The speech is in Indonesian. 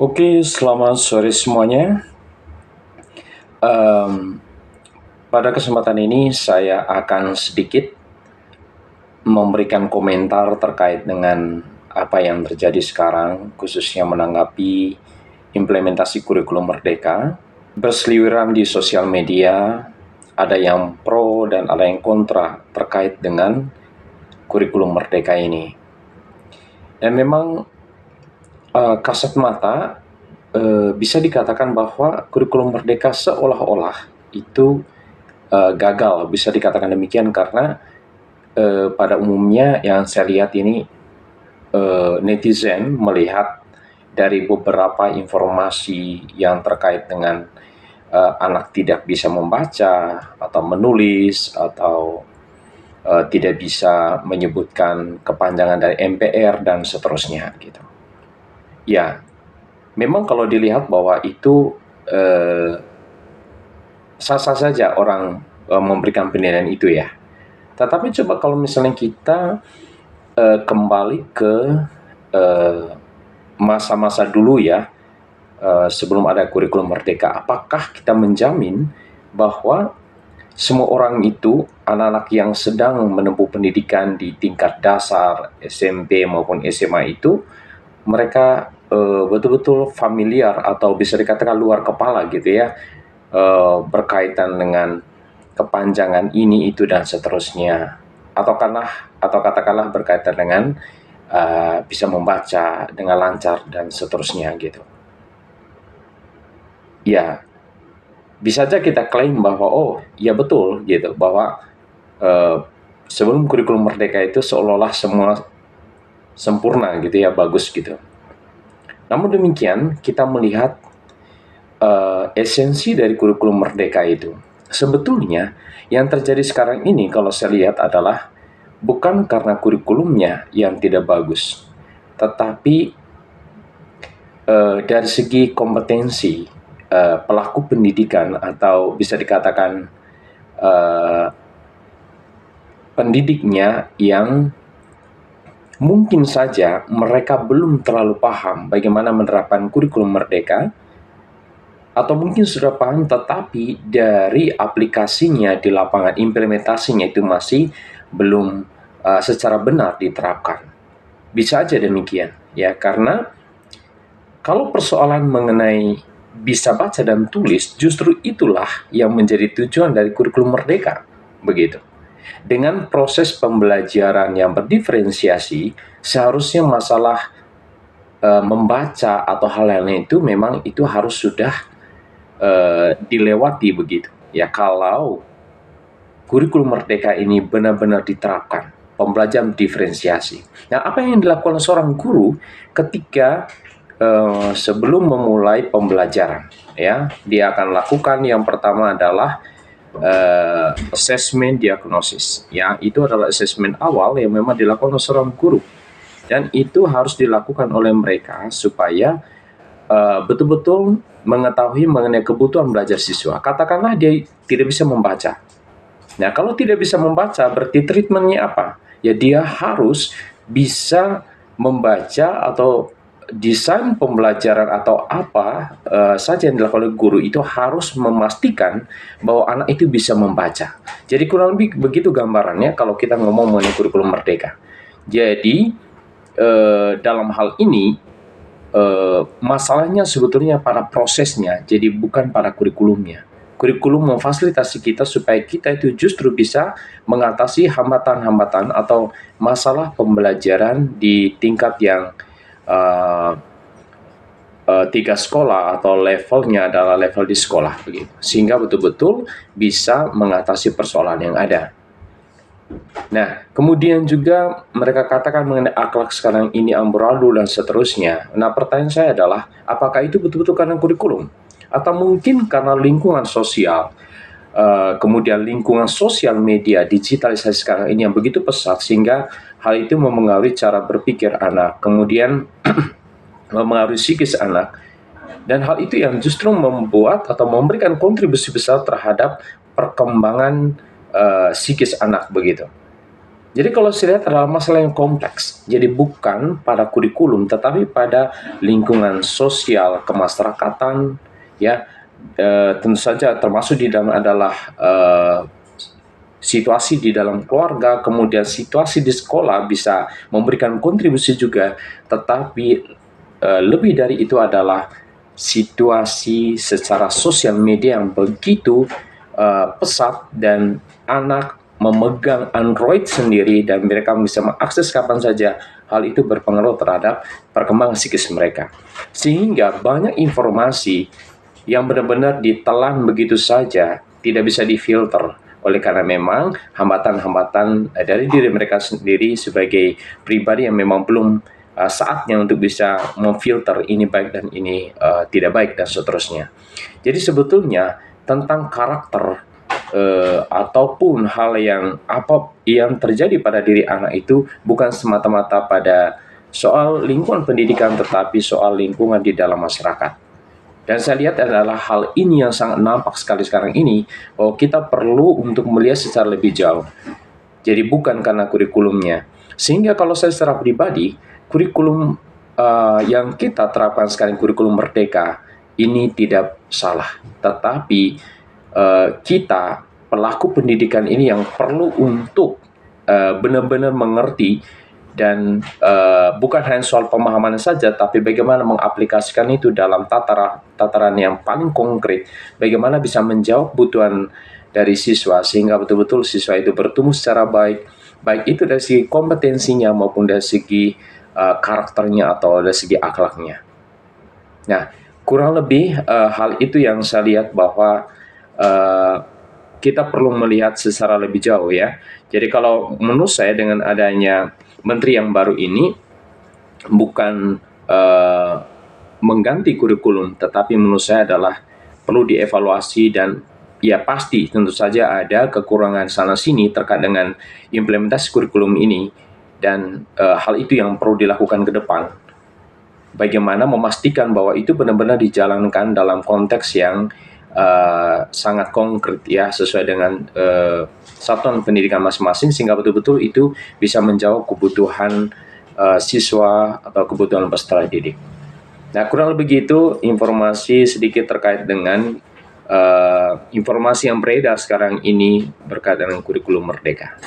Oke, selamat sore semuanya. Em, Pada kesempatan ini saya akan sedikit memberikan komentar terkait dengan apa yang terjadi sekarang, khususnya menanggapi implementasi kurikulum Merdeka. Berseliweran di sosial media, ada yang pro dan ada yang kontra terkait dengan kurikulum Merdeka ini. Dan memang kasat mata bisa dikatakan bahwa kurikulum Merdeka seolah-olah itu gagal, bisa dikatakan demikian karena pada umumnya yang saya lihat ini netizen melihat dari beberapa informasi yang terkait dengan anak tidak bisa membaca atau menulis atau tidak bisa menyebutkan kepanjangan dari MPR dan seterusnya gitu. Ya, memang kalau dilihat bahwa itu sah-sah saja orang memberikan penilaian itu ya. Tetapi coba kalau misalnya kita kembali ke masa-masa dulu ya, sebelum ada kurikulum Merdeka, apakah kita menjamin bahwa semua orang itu, anak-anak yang sedang menempuh pendidikan di tingkat dasar, SMP maupun SMA itu, mereka betul-betul familiar atau bisa dikatakan luar kepala gitu ya, berkaitan dengan kepanjangan ini, itu, dan seterusnya. Atau katakanlah berkaitan dengan bisa membaca dengan lancar dan seterusnya gitu. Ya, bisa saja kita klaim bahwa oh, ya betul gitu bahwa sebelum kurikulum Merdeka itu seolah-olah semua sempurna gitu ya, bagus gitu. Namun demikian, kita melihat esensi dari kurikulum Merdeka itu. Sebetulnya yang terjadi sekarang ini kalau saya lihat adalah bukan karena kurikulumnya yang tidak bagus, tetapi dari segi kompetensi pelaku pendidikan atau bisa dikatakan pendidiknya yang mungkin saja mereka belum terlalu paham bagaimana menerapkan kurikulum Merdeka, atau mungkin sudah paham tetapi dari aplikasinya di lapangan, implementasinya itu masih belum secara benar diterapkan. Bisa aja demikian ya, karena kalau persoalan mengenai bisa baca dan tulis, justru itulah yang menjadi tujuan dari kurikulum Merdeka, begitu. Dengan proses pembelajaran yang berdiferensiasi, seharusnya masalah membaca atau hal lain itu memang itu harus sudah dilewati begitu. Ya, kalau kurikulum Merdeka ini benar-benar diterapkan, pembelajaran diferensiasi. Nah, apa yang dilakukan seorang guru ketika sebelum memulai pembelajaran? Ya, dia akan lakukan yang pertama adalah assessment diagnosis. Ya, itu adalah assessment awal yang memang dilakukan oleh seorang guru, dan itu harus dilakukan oleh mereka supaya betul-betul mengetahui mengenai kebutuhan belajar siswa. Katakanlah dia tidak bisa membaca. Nah, kalau tidak bisa membaca, berarti treatmentnya apa? Ya, dia harus bisa membaca atau desain pembelajaran atau apa saja yang dilakukan oleh guru itu harus memastikan bahwa anak itu bisa membaca. Jadi kurang lebih begitu gambarannya kalau kita ngomong mengenai kurikulum Merdeka. Jadi dalam hal ini masalahnya sebetulnya pada prosesnya, jadi bukan pada kurikulumnya. Kurikulum memfasilitasi kita supaya kita itu justru bisa mengatasi hambatan-hambatan atau masalah pembelajaran di tingkat yang tiga sekolah atau levelnya adalah level di sekolah begitu, sehingga betul-betul bisa mengatasi persoalan yang ada. Nah, kemudian juga mereka katakan mengenai akhlak sekarang ini amburadul dan seterusnya. Nah, pertanyaan saya adalah, apakah itu betul-betul karena kurikulum? Atau mungkin karena lingkungan sosial, kemudian lingkungan sosial media, digitalisasi sekarang ini yang begitu pesat, sehingga hal itu mempengaruhi cara berpikir anak, kemudian mempengaruhi psikis anak, dan hal itu yang justru membuat atau memberikan kontribusi besar terhadap perkembangan psikis anak begitu. Jadi kalau saya lihat adalah masalah yang kompleks. Jadi bukan pada kurikulum, tetapi pada lingkungan sosial kemasyarakatan, ya. Tentu saja termasuk di dalam adalah situasi di dalam keluarga, kemudian situasi di sekolah bisa memberikan kontribusi juga, tetapi lebih dari itu adalah situasi secara sosial media yang begitu pesat dan anak memegang Android sendiri dan mereka bisa mengakses kapan saja. Hal itu berpengaruh terhadap perkembangan psikis mereka. Sehingga banyak informasi yang benar-benar ditelan begitu saja, tidak bisa difilter. Oleh karena memang hambatan-hambatan dari diri mereka sendiri sebagai pribadi yang memang belum saatnya untuk bisa memfilter ini baik dan ini tidak baik dan seterusnya. Jadi sebetulnya tentang karakter ataupun hal yang apa yang terjadi pada diri anak itu bukan semata-mata pada soal lingkungan pendidikan, tetapi soal lingkungan di dalam masyarakat. Dan saya lihat adalah hal ini yang sangat nampak sekali sekarang ini, bahwa kita perlu untuk melihat secara lebih jauh. Jadi bukan karena kurikulumnya. Sehingga kalau saya secara pribadi, kurikulum yang kita terapkan sekarang, kurikulum merdeka, ini tidak salah. Tetapi kita, pelaku pendidikan ini yang perlu untuk benar-benar mengerti dan bukan hanya soal pemahaman saja, tapi bagaimana mengaplikasikan itu dalam tataran yang paling konkret, bagaimana bisa menjawab kebutuhan dari siswa sehingga betul-betul siswa itu bertumbuh secara baik, baik itu dari segi kompetensinya maupun dari segi karakternya atau dari segi akhlaknya. Nah, kurang lebih hal itu yang saya lihat bahwa kita perlu melihat secara lebih jauh ya. Jadi kalau menurut saya dengan adanya menteri yang baru ini bukan mengganti kurikulum, tetapi menurut saya adalah perlu dievaluasi dan ya pasti tentu saja ada kekurangan sana sini terkait dengan implementasi kurikulum ini dan hal itu yang perlu dilakukan ke depan. Bagaimana memastikan bahwa itu benar-benar dijalankan dalam konteks yang sangat konkret ya, sesuai dengan satuan pendidikan masing-masing sehingga betul-betul itu bisa menjawab kebutuhan siswa atau kebutuhan peserta didik. Nah, kurang lebih begitu informasi sedikit terkait dengan informasi yang beredar sekarang ini berkaitan dengan kurikulum merdeka.